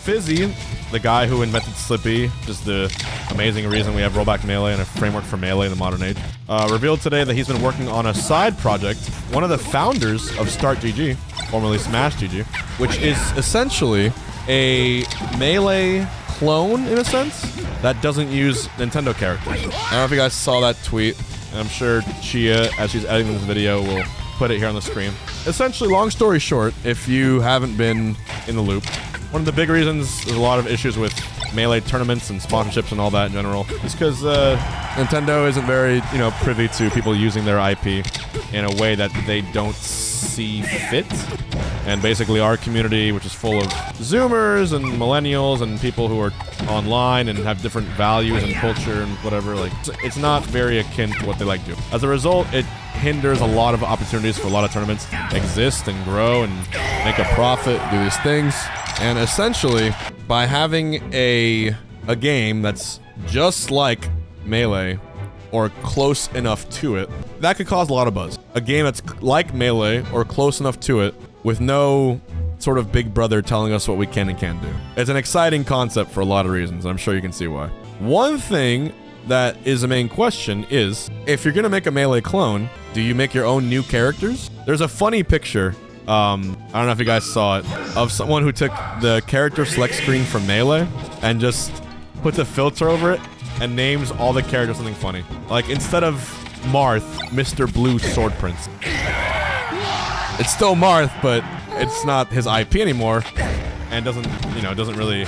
Fizzy, the guy who invented Slippi, just the amazing reason we have rollback melee and a framework for melee in the modern age, revealed today that he's been working on a side project, one of the founders of Start GG, formerly Smash GG, which is essentially a melee clone, in a sense, that doesn't use Nintendo characters. I don't know if you guys saw that tweet, and I'm sure Chia, as she's editing this video, will put it here on the screen. Essentially, long story short, if you haven't been in the loop, one of the big reasons there's a lot of issues with melee tournaments and sponsorships and all that in general is because Nintendo isn't very, privy to people using their IP in a way that they don't see fit. And basically our community, which is full of Zoomers and millennials and people who are online and have different values and culture and whatever, like, it's not very akin to what they like to do. As a result, it hinders a lot of opportunities for a lot of tournaments to exist and grow and make a profit, do these things. And essentially, by having a game that's just like Melee, or close enough to it, that could cause a lot of buzz. A game that's like Melee, or close enough to it, with no sort of big brother telling us what we can and can't do. It's an exciting concept for a lot of reasons, and I'm sure you can see why. One thing that is a main question is, if you're gonna make a Melee clone, do you make your own new characters? There's a funny picture, I don't know if you guys saw it, of someone who took the character select screen from Melee and just puts a filter over it and names all the characters something funny. Like, instead of Marth, Mr. Blue Sword Prince. It's still Marth, but it's not his IP anymore, and doesn't really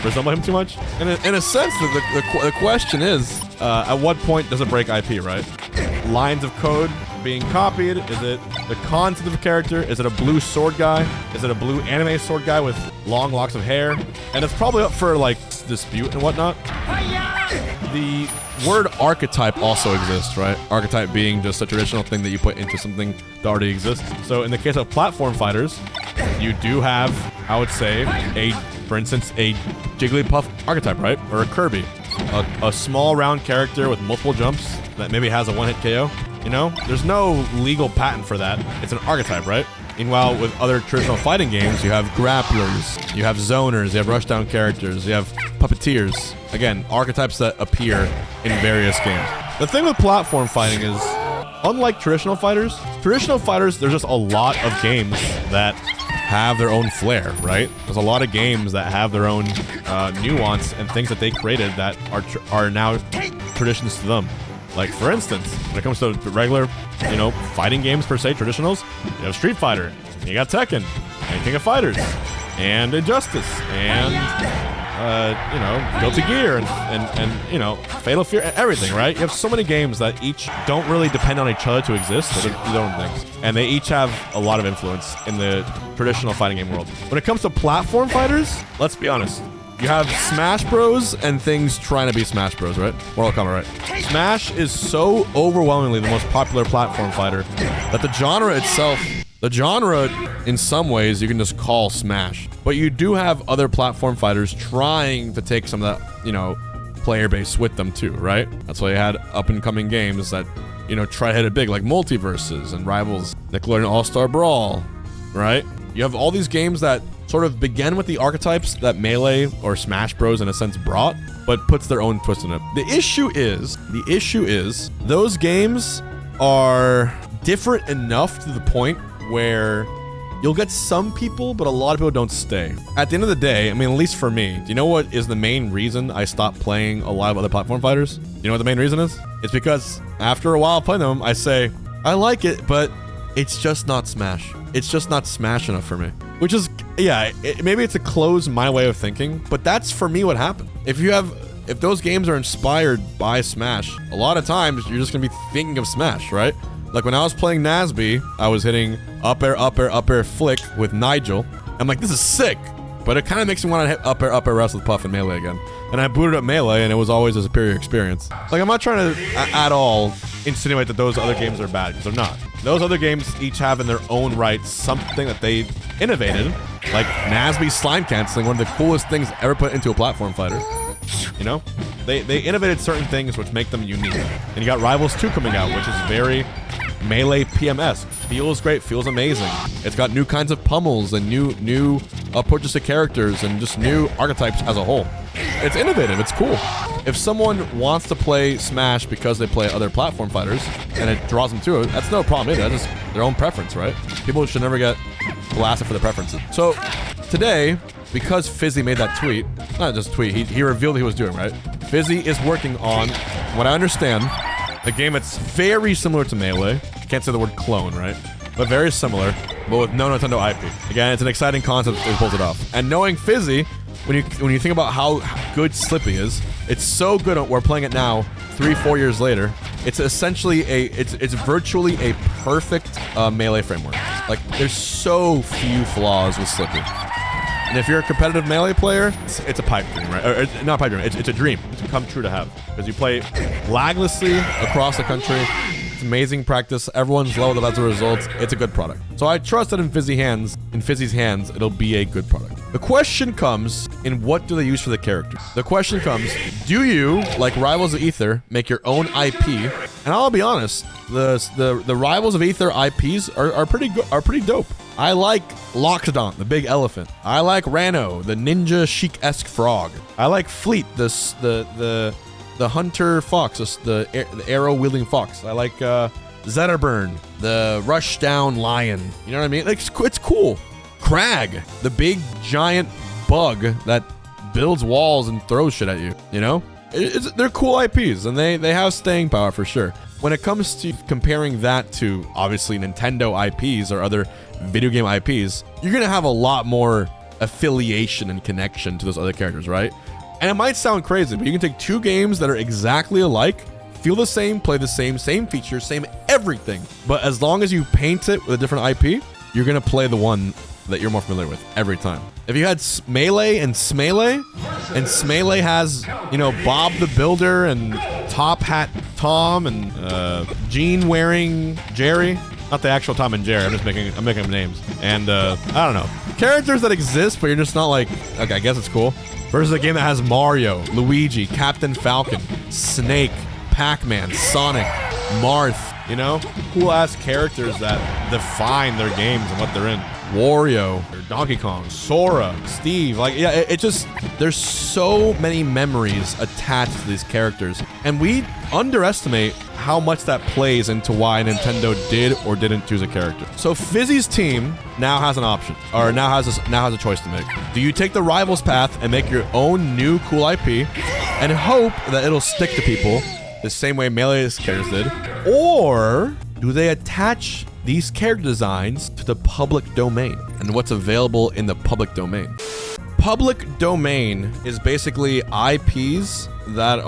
resemble him too much. And in a sense, the question is, at what point does it break IP, right? Lines of code being copied? Is it the concept of a character? Is it a blue sword guy? Is it a blue anime sword guy with long locks of hair? And it's probably up for, like, dispute and whatnot. The word archetype also exists, right? Archetype being just a traditional thing that you put into something that already exists. So in the case of platform fighters, you do have, I would say, for instance, a Jigglypuff archetype, right? Or a Kirby. A small round character with multiple jumps that maybe has a one-hit KO. There's no legal patent for that. It's an archetype, right? Meanwhile, with other traditional fighting games, you have grapplers, you have zoners, you have rushdown characters, you have puppeteers. Again, archetypes that appear in various games. The thing with platform fighting is, unlike traditional fighters, there's just a lot of games that have their own flair, right? There's a lot of games that have their own nuance and things that they created that are now traditions to them. Like, for instance, when it comes to regular, fighting games per se, traditionals, you have Street Fighter, and you got Tekken, and King of Fighters, and Injustice, and, Guilty Gear, and Fatal Fury, everything, right? You have so many games that each don't really depend on each other to exist, so they're their own things. And they each have a lot of influence in the traditional fighting game world. When it comes to platform fighters, let's be honest. You have Smash Bros. And things trying to be Smash Bros, right? Mortal Kombat, right? Smash is so overwhelmingly the most popular platform fighter that the genre itself, in some ways, you can just call Smash. But you do have other platform fighters trying to take some of that, player base with them too, right? That's why you had up-and-coming games that, try to hit it big, like Multiverses and rivals Nickelodeon All-Star Brawl, right? You have all these games that sort of began with the archetypes that Melee or Smash Bros in a sense brought, but puts their own twist in it. The issue is those games are different enough to the point where you'll get some people, but a lot of people don't stay. At the end of the day, at least for me, do you know what is the main reason I stopped playing a lot of other platform fighters? Do you know what the main reason is? It's because after a while playing them, I say, I like it, but it's just not Smash. It's just not Smash enough for me. Which is, maybe it's a closed my way of thinking, but that's for me what happened. If those games are inspired by Smash, a lot of times you're just gonna be thinking of Smash, right? Like when I was playing Nasby, I was hitting up air, flick with Nigel. I'm like, this is sick, but it kind of makes me want to hit up air, rest with Puff and Melee again. And I booted up Melee, and it was always a superior experience. Like, I'm not trying to at all insinuate that those other games are bad, because they're not. Those other games each have in their own right something that they innovated, like Nasby's slime canceling, one of the coolest things ever put into a platform fighter. They innovated certain things which make them unique. And you got Rivals 2 coming out, which is very Melee PMS. Feels great, feels amazing. It's got new kinds of pummels and new approaches to characters and just new archetypes as a whole. It's innovative. It's cool. If someone wants to play Smash because they play other platform fighters and it draws them to it, that's no problem either. That's just their own preference, right? People should never get blasted for their preferences. So today, because Fizzy made that tweet, not just tweet, he revealed what he was doing, right? Fizzy is working on, what I understand, a game that's very similar to Melee. Can't say the word clone, right? But very similar, but with no Nintendo IP. Again, it's an exciting concept if he pulls it off. And knowing Fizzy, when you think about how good Slippi is, it's so good. We're playing it now, 3-4 years later. It's essentially it's virtually a perfect Melee framework. Like, there's so few flaws with Slippi. And if you're a competitive Melee player, it's a pipe dream, right? Or, not a pipe dream, it's a dream. It's come true to have. Because you play laglessly across the country. It's amazing practice. Everyone's leveled up as a result. It's a good product. So I trust that in Fizzy's hands, it'll be a good product. The question comes in what do they use for the characters? The question comes, do you, like Rivals of Aether, make your own IP? And I'll be honest, the Rivals of Aether IPs are pretty good, are pretty dope. I like Loxodon, the big elephant. I like Rano, the ninja chic-esque frog. I like Fleet, the hunter fox, the arrow-wielding fox. I like Zetterburn, the rush-down lion. You know what I mean? Like, it's cool. Crag, the big giant bug that builds walls and throws shit at you. You know, they're cool IPs and they have staying power for sure. When it comes to comparing that to obviously Nintendo IPs or other video game IPs, you're gonna have a lot more affiliation and connection to those other characters, right? And it might sound crazy, but you can take two games that are exactly alike, feel the same, play the same features, same everything. But as long as you paint it with a different IP, you're gonna play the one that you're more familiar with every time. If you had Melee and Smelee, and Smelee has, you know, Bob the Builder and Top Hat Tom and jean wearing Jerry. Not the actual Tom and Jerry. I'm making up names. And I don't know, characters that exist, but you're just not like, okay, I guess it's cool. Versus a game that has Mario, Luigi, Captain Falcon, Snake, Pac-Man, Sonic, Marth. You know, cool ass characters that define their games and what they're in. Wario, Donkey Kong, Sora, Steve, like, yeah, it just, there's so many memories attached to these characters, and we underestimate how much that plays into why Nintendo did or didn't choose a character. So Fizzy's team now has an option, or now has a choice to make. Do you take the Rivals path and make your own new cool IP and hope that it'll stick to people the same way Melee's characters did, or do they attach these character designs to the public domain and what's available in the public domain? Public domain is basically IPs that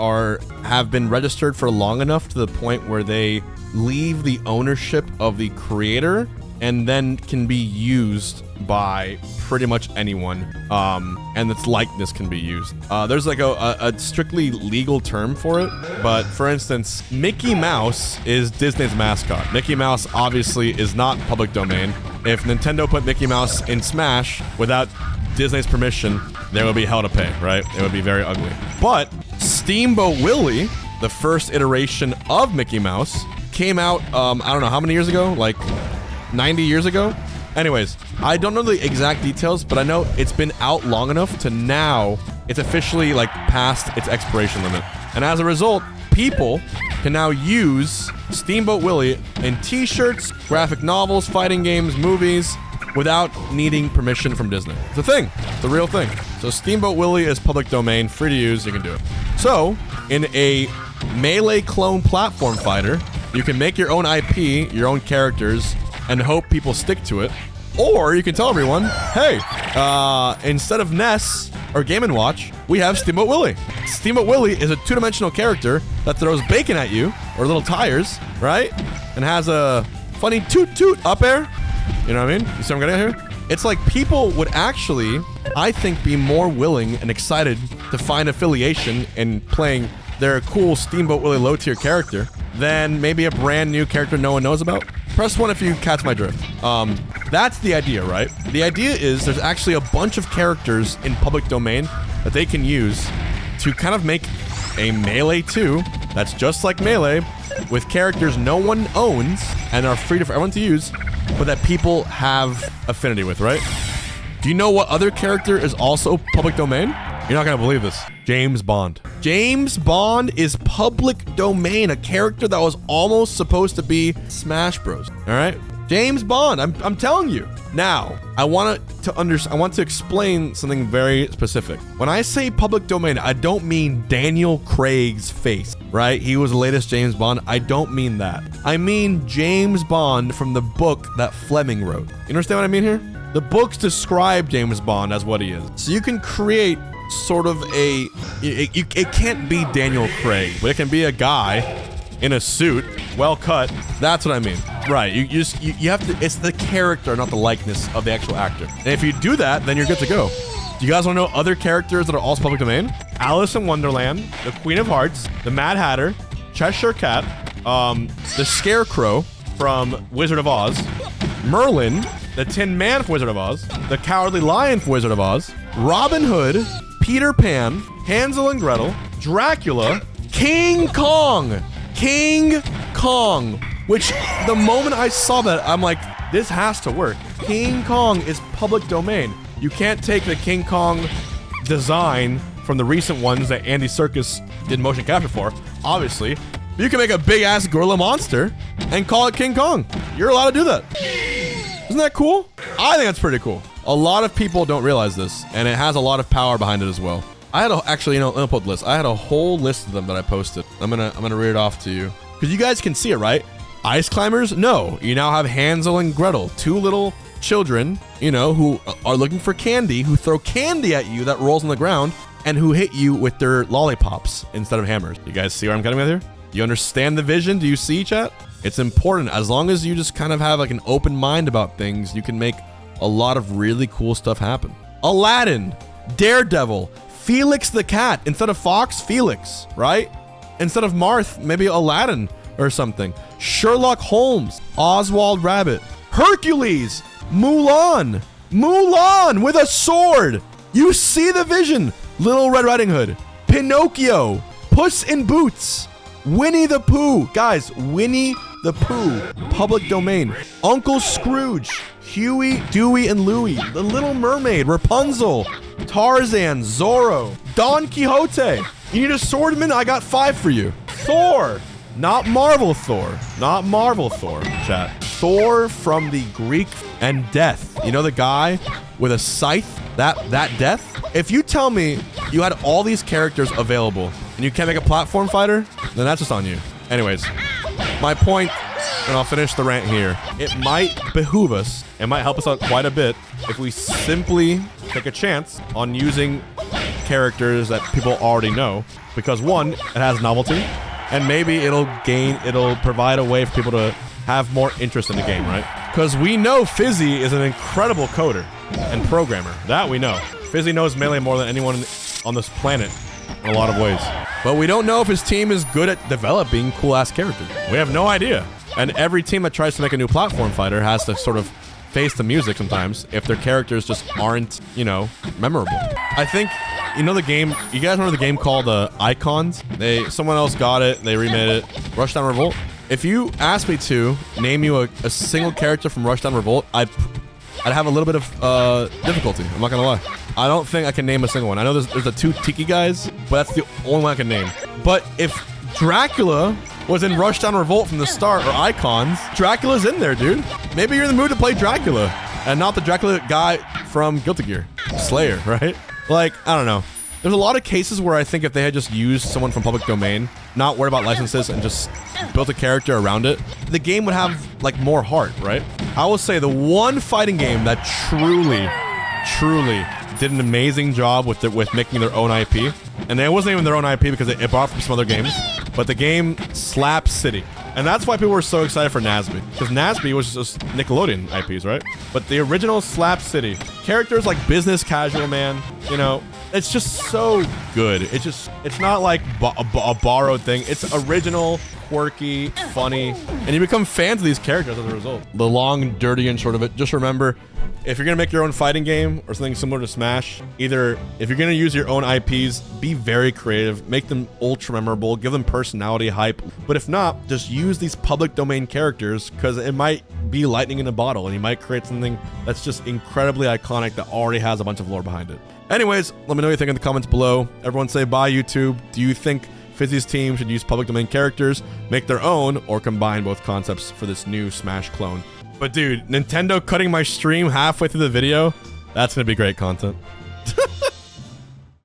have been registered for long enough to the point where they leave the ownership of the creator and then can be used by pretty much anyone, and its likeness can be used. There's like a strictly legal term for it, but for instance, Mickey Mouse is Disney's mascot. Mickey Mouse obviously is not public domain. If Nintendo put Mickey Mouse in Smash without Disney's permission, there would be hell to pay, right? It would be very ugly. But Steamboat Willie, the first iteration of Mickey Mouse, came out, I don't know how many years ago, like 90 years ago. Anyways, I don't know the exact details, but I know it's been out long enough to now it's officially like past its expiration limit. And as a result, people can now use Steamboat Willie in t-shirts, graphic novels, fighting games, movies, without needing permission from Disney. It's a thing. It's a real thing. So Steamboat Willie is public domain, free to use, you can do it. So, in a Melee clone platform fighter, you can make your own IP, your own characters, and hope people stick to it. Or you can tell everyone, hey, instead of Ness or Game & Watch, we have Steamboat Willie. Steamboat Willie is a two-dimensional character that throws bacon at you, or little tires, right? And has a funny toot-toot up air. You know what I mean? You see what I'm getting at here? It's like people would actually, I think, be more willing and excited to find affiliation in playing their cool Steamboat Willie low-tier character than maybe a brand new character no one knows about. Press 1 if you catch my drift. That's the idea, right? The idea is there's actually a bunch of characters in public domain that they can use to kind of make a Melee 2 that's just like Melee with characters no one owns and are free for everyone to use, but that people have affinity with, right? Do you know what other character is also public domain? You're not gonna believe this. James Bond. James Bond is public domain, a character that was almost supposed to be Smash Bros. All right, James Bond. I'm telling you. Now, I want to explain something very specific. When I say public domain, I don't mean Daniel Craig's face, right? He was the latest James Bond. I don't mean that. I mean James Bond from the book that Fleming wrote. You understand what I mean here? The books describe James Bond as what he is. So you can create sort of it can't be Daniel Craig, but it can be a guy in a suit, well cut. That's what I mean. Right, you have to, it's the character, not the likeness of the actual actor. And if you do that, then you're good to go. Do you guys want to know other characters that are also public domain? Alice in Wonderland, the Queen of Hearts, the Mad Hatter, Cheshire Cat, the Scarecrow from Wizard of Oz, Merlin, the Tin Man from Wizard of Oz, the Cowardly Lion from Wizard of Oz, Robin Hood, Peter Pan, Hansel and Gretel, Dracula, King Kong, which the moment I saw that, I'm like, this has to work. King Kong is public domain. You can't take the King Kong design from the recent ones that Andy Serkis did motion capture for, obviously. You can make a big ass gorilla monster and call it King Kong. You're allowed to do that. Isn't that cool? I think that's pretty cool. A lot of people don't realize this, and it has a lot of power behind it as well. I had actually, let me put the list. I had a whole list of them that I posted. I'm gonna read it off to you because you guys can see it, right? Ice climbers? No. You now have Hansel and Gretel, two little children, who are looking for candy, who throw candy at you that rolls on the ground, and who hit you with their lollipops instead of hammers. You guys see where I'm getting with here? You understand the vision? Do you see, chat? It's important. As long as you just kind of have like an open mind about things, you can make a lot of really cool stuff happen. Aladdin, Daredevil, Felix the Cat. Instead of Fox, Felix, right? Instead of Marth, maybe Aladdin or something. Sherlock Holmes, Oswald Rabbit, Hercules, Mulan with a sword. You see the vision. Little Red Riding Hood, Pinocchio, Puss in Boots, Winnie the Pooh. Guys, Winnie the Pooh, public domain. Uncle Scrooge, Huey, Dewey, and Louie, The Little Mermaid, Rapunzel, Tarzan, Zorro, Don Quixote. You need a swordman? I got 5 for you. Thor, not Marvel Thor, chat. Thor from the Greek and Death. You know the guy with a scythe? That Death? If you tell me you had all these characters available and you can't make a platform fighter, then that's just on you. Anyways, my point, and I'll finish the rant here. It might behoove us, it might help us out quite a bit if we simply take a chance on using characters that people already know, because one, it has novelty, and maybe it'll provide a way for people to have more interest in the game, right? Because we know Fizzy is an incredible coder and programmer. That we know. Fizzy knows Melee more than anyone on this planet in a lot of ways. But we don't know if his team is good at developing cool-ass characters. We have no idea. And every team that tries to make a new platform fighter has to sort of face the music sometimes if their characters just aren't, memorable. I think, the game, you guys remember the game called Icons? Someone else got it, they remade it. Rushdown Revolt. If you asked me to name you a single character from Rushdown Revolt, I'd have a little bit of difficulty. I'm not gonna lie. I don't think I can name a single one. I know there's the 2 Tiki guys, but that's the only one I can name. But if Dracula was in Rushdown Revolt from the start, or Icons, Dracula's in there, dude. Maybe you're in the mood to play Dracula, and not the Dracula guy from Guilty Gear. Slayer, right? Like, I don't know. There's a lot of cases where I think if they had just used someone from public domain, not worried about licenses, and just built a character around it, the game would have, like, more heart, right? I will say the one fighting game that truly did an amazing job with making their own IP, and it wasn't even their own IP because it bought from some other games, but the game Slap City. And that's why people were so excited for Nasby, because Nasby was just Nickelodeon IPs, right? But the original Slap City, characters like Business Casual Man, it's just so good. It's not like a borrowed thing. It's original, quirky, funny, and you become fans of these characters as a result. The long, dirty, and short of it, just remember, if you're gonna make your own fighting game or something similar to Smash, either if you're gonna use your own IPs, be very creative, make them ultra memorable, give them personality, hype. But if not, just use these public domain characters because it might be lightning in a bottle, and he might create something that's just incredibly iconic that already has a bunch of lore behind it. Anyways, let me know what you think in the comments below. Everyone say bye, YouTube. Do you think Fizzy's team should use public domain characters, make their own, or combine both concepts for this new Smash clone? But dude, Nintendo cutting my stream halfway through the video, that's gonna be great content.